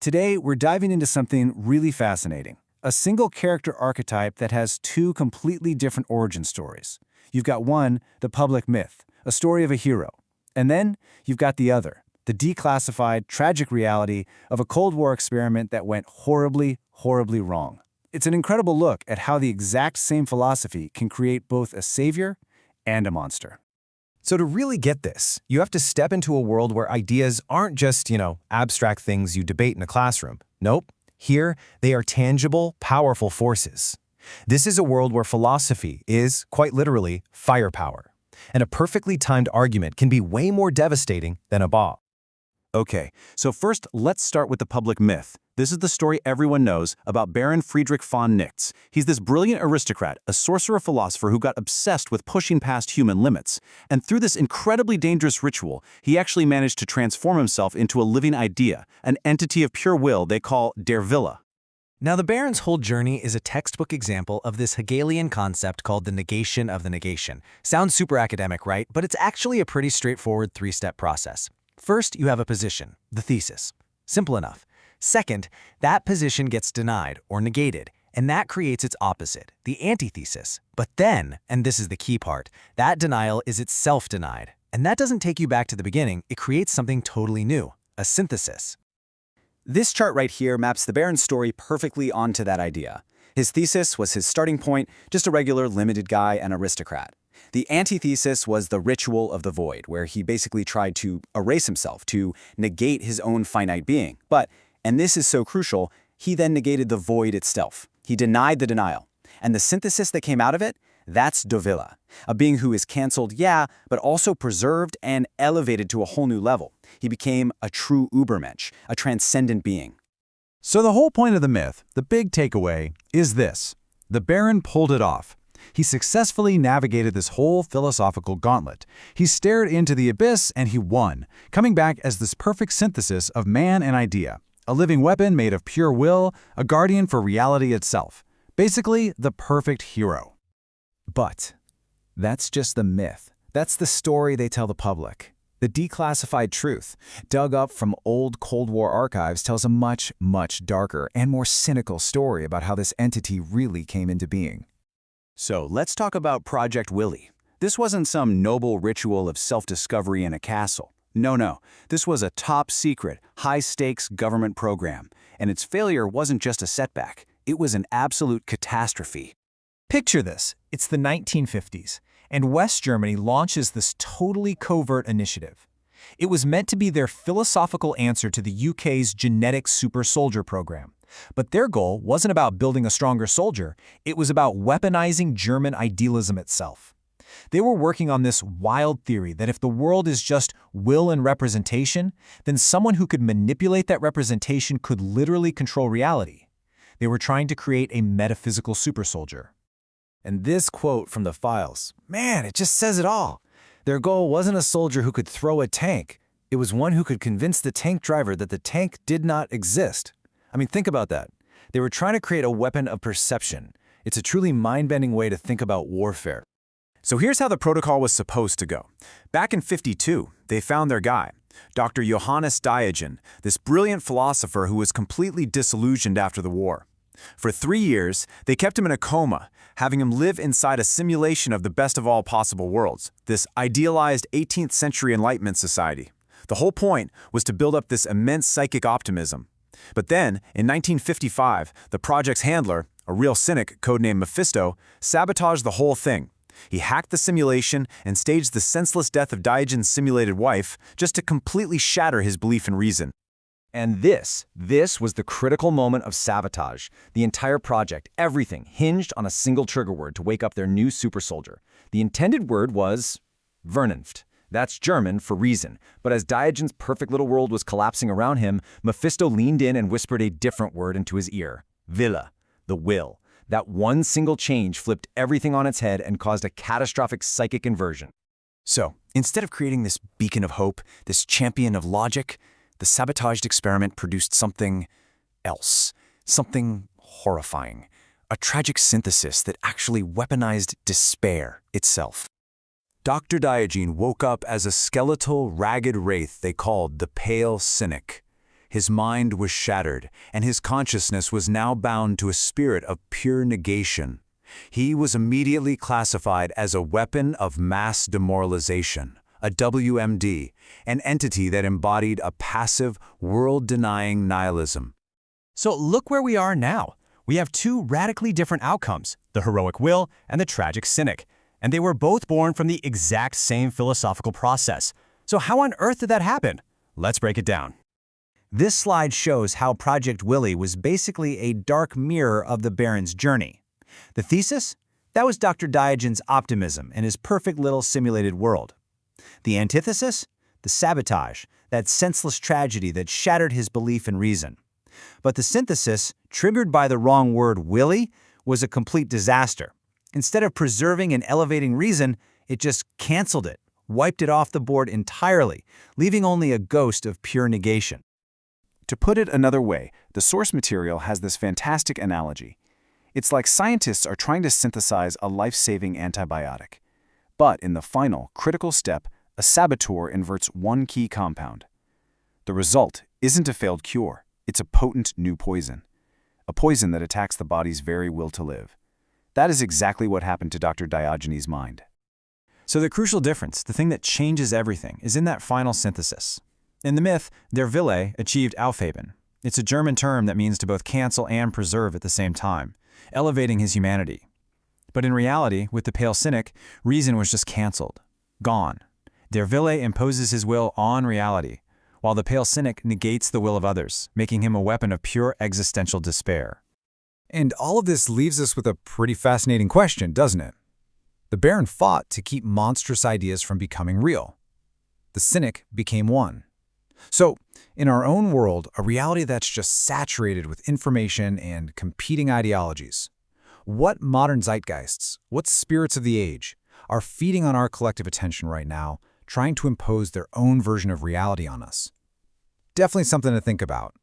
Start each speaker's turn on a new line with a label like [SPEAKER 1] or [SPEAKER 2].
[SPEAKER 1] Today, we're diving into something really fascinating. A single character archetype that has two completely different origin stories. You've got one, the public myth, a story of a hero. And then you've got the other, the declassified, tragic reality of a Cold War experiment that went horribly, horribly wrong. It's an incredible look at how the exact same philosophy can create both a savior and a monster.
[SPEAKER 2] So to really get this, you have to step into a world where ideas aren't just, abstract things you debate in a classroom. Nope. Here, they are tangible, powerful forces. This is a world where philosophy is, quite literally, firepower. And a perfectly timed argument can be way more devastating than a bomb.
[SPEAKER 1] Okay, so first, let's start with the public myth. This is the story everyone knows about Baron Friedrich Fawn Nicks. He's this brilliant aristocrat, a sorcerer-philosopher who got obsessed with pushing past human limits. And through this incredibly dangerous ritual, he actually managed to transform himself into a living idea, an entity of pure will they call Derilla.
[SPEAKER 3] Now, the Baron's whole journey is a textbook example of this Hegelian concept called the negation of the negation. Sounds super academic, right? But it's actually a pretty straightforward three-step process. First, you have a position, the thesis. Simple enough. Second, that position gets denied or negated, and that creates its opposite, the antithesis. But then, and this is the key part, that denial is itself denied. And that doesn't take you back to the beginning, it creates something totally new, a synthesis.
[SPEAKER 4] This chart right here maps the Baron's story perfectly onto that idea. His thesis was his starting point, just a regular limited guy and aristocrat. The antithesis was the ritual of the void, where he basically tried to erase himself, to negate his own finite being. But, and this is so crucial, he then negated the void itself. He denied the denial. And the synthesis that came out of it, that's Derilla, a being who is canceled, yeah, but also preserved and elevated to a whole new level. He became a true Übermensch, a transcendent being.
[SPEAKER 1] So the whole point of the myth, the big takeaway, is this. The Baron pulled it off. He successfully navigated this whole philosophical gauntlet. He stared into the abyss and he won, coming back as this perfect synthesis of man and idea. A living weapon made of pure will, a guardian for reality itself. Basically, the perfect hero.
[SPEAKER 2] But that's just the myth. That's the story they tell the public. The declassified truth, dug up from old Cold War archives, tells a much, much darker and more cynical story about how this entity really came into being.
[SPEAKER 1] So let's talk about Project Wille. This wasn't some noble ritual of self-discovery in a castle. No. This was a top-secret, high-stakes government program. And its failure wasn't just a setback. It was an absolute catastrophe.
[SPEAKER 5] Picture this. It's the 1950s, and West Germany launches this totally covert initiative. It was meant to be their philosophical answer to the UK's genetic super soldier program. But their goal wasn't about building a stronger soldier, it was about weaponizing German idealism itself. They were working on this wild theory that if the world is just will and representation, then someone who could manipulate that representation could literally control reality. They were trying to create a metaphysical super soldier.
[SPEAKER 2] And this quote from the files, man, it just says it all. Their goal wasn't a soldier who could throw a tank. It was one who could convince the tank driver that the tank did not exist. I mean, think about that. They were trying to create a weapon of perception. It's a truly mind-bending way to think about warfare.
[SPEAKER 1] So here's how the protocol was supposed to go. Back in '52, they found their guy, Dr. Johannes Diogen, this brilliant philosopher who was completely disillusioned after the war. For 3 years, they kept him in a coma, having him live inside a simulation of the best of all possible worlds, this idealized 18th century Enlightenment society. The whole point was to build up this immense psychic optimism. But then, in 1955, the project's handler, a real cynic codenamed Mephisto, sabotaged the whole thing. He hacked the simulation and staged the senseless death of Diogen's simulated wife just to completely shatter his belief in reason.
[SPEAKER 2] And this was the critical moment of sabotage. The entire project, everything, hinged on a single trigger word to wake up their new super soldier. The intended word was Vernunft. That's German for reason. But as Diogen's perfect little world was collapsing around him, Mephisto leaned in and whispered a different word into his ear. Wille, the will. That one single change flipped everything on its head and caused a catastrophic psychic inversion.
[SPEAKER 1] So, instead of creating this beacon of hope, this champion of logic, the sabotaged experiment produced something else, something horrifying, a tragic synthesis that actually weaponized despair itself. Dr. Diogen woke up as a skeletal, ragged wraith they called the Pale Cynic. His mind was shattered, and his consciousness was now bound to a spirit of pure negation. He was immediately classified as a weapon of mass demoralization, a WMD, an entity that embodied a passive, world-denying nihilism.
[SPEAKER 2] So look where we are now. We have two radically different outcomes, the heroic will and the tragic cynic. And they were both born from the exact same philosophical process. So how on earth did that happen? Let's break it down.
[SPEAKER 4] This slide shows how Project Wille was basically a dark mirror of the Baron's journey. The thesis? That was Dr. Diogenes' optimism in his perfect little simulated world. The antithesis? The sabotage, that senseless tragedy that shattered his belief in reason. But the synthesis, triggered by the wrong word Wille, was a complete disaster. Instead of preserving and elevating reason, it just canceled it, wiped it off the board entirely, leaving only a ghost of pure negation.
[SPEAKER 1] To put it another way, the source material has this fantastic analogy. It's like scientists are trying to synthesize a life-saving antibiotic. But in the final, critical step, a saboteur inverts one key compound. The result isn't a failed cure, it's a potent new poison. A poison that attacks the body's very will to live. That is exactly what happened to Dr. Diogenes' mind.
[SPEAKER 2] So the crucial difference, the thing that changes everything, is in that final synthesis. In the myth, der Wille achieved Aufheben. It's a German term that means to both cancel and preserve at the same time, elevating his humanity. But in reality, with the pale cynic, reason was just canceled, gone. Der Wille imposes his will on reality, while the pale cynic negates the will of others, making him a weapon of pure existential despair.
[SPEAKER 5] And all of this leaves us with a pretty fascinating question, doesn't it? The Baron fought to keep monstrous ideas from becoming real. The cynic became one. So, in our own world, a reality that's just saturated with information and competing ideologies, what modern zeitgeists, what spirits of the age, are feeding on our collective attention right now, trying to impose their own version of reality on us? Definitely something to think about.